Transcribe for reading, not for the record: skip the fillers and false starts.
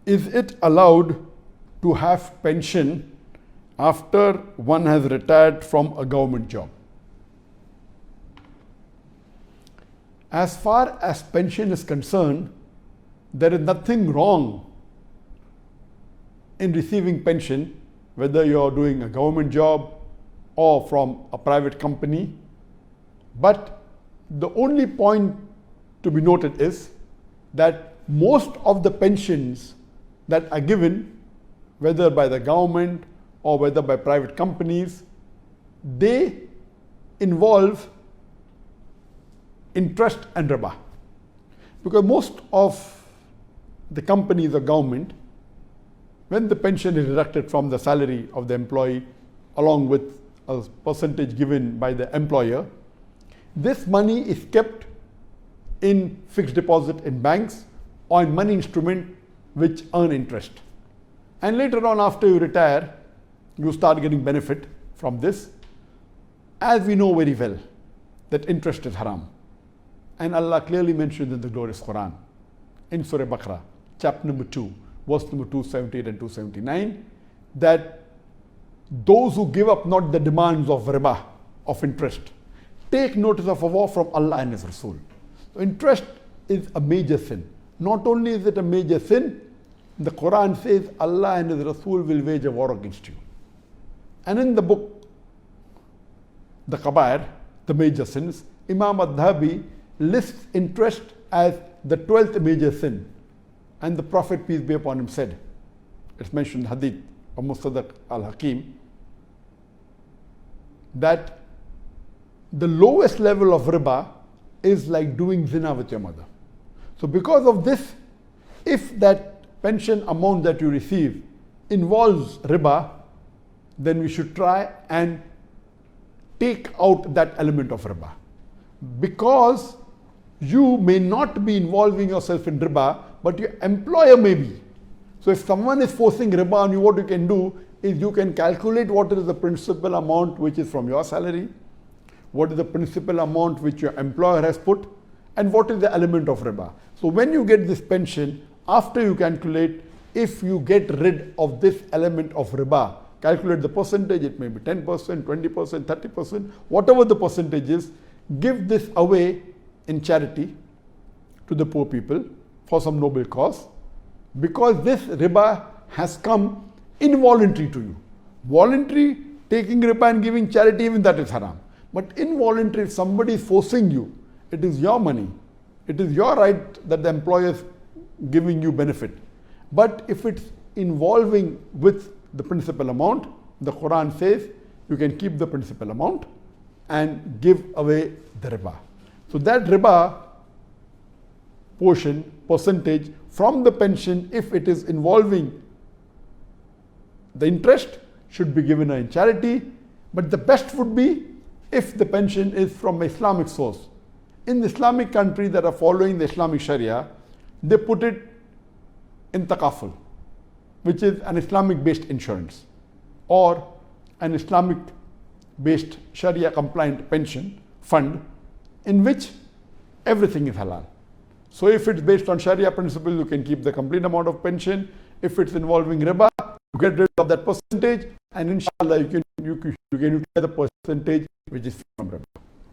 is it allowed to have pension after one has retired from a government job? As far as pension is concerned, there is nothing wrong in receiving pension, whether you are doing a government job or from a private company. But the only point to be noted is that most of the pensions that are given, whether by the government or whether by private companies, they involve interest and riba. Because most of the companies or government, when the pension is deducted from the salary of the employee along with a percentage given by the employer, this money is kept in fixed deposit in banks or in money instrument which earn interest. And later on, after you retire, you start getting benefit from this. As we know very well that interest is haram. And Allah clearly mentioned in the glorious Quran, in Surah Baqarah, chapter number 2, verse number 278 and 279, that those who give up not the demands of riba, of interest, take notice of a war from Allah and His Rasul. So interest is a major sin. Not only is it a major sin, the Quran says Allah and His Rasul will wage a war against you. And in the book, the Kabair, the major sins, Imam Adhabi lists interest as the 12th major sin. And the Prophet, peace be upon him, said, it's mentioned in Hadith of Mustadrak al-Hakim, that the lowest level of riba is like doing zina with your mother. So because of this, if that pension amount that you receive involves riba, then we should try and take out that element of riba. Because you may not be involving yourself in riba, but your employer may be. So if someone is forcing riba on you, what you can do is you can calculate what is the principal amount which is from your salary, what is the principal amount which your employer has put, and what is the element of riba. So when you get this pension, after you calculate, if you get rid of this element of riba, calculate the percentage, it may be 10%, 20%, 30%, whatever the percentage is, give this away in charity to the poor people for some noble cause, because this riba has come involuntary to you. Voluntary, taking riba and giving charity, even that is haram. But involuntary, if somebody is forcing you, it is your money. It is your right that the employer is giving you benefit. But if it's involving with the principal amount, the Quran says you can keep the principal amount and give away the riba. So that riba portion, percentage from the pension, if it is involving the interest, should be given in charity. But the best would be if the pension is from Islamic source. In the Islamic countries that are following the Islamic Sharia, they put it in takaful, which is an Islamic based insurance or an Islamic based Sharia compliant pension fund in which everything is halal. So if it's based on Sharia principles, you can keep the complete amount of pension. If it's involving riba, you get rid of that percentage, and inshallah you can utilize the percentage which is from riba.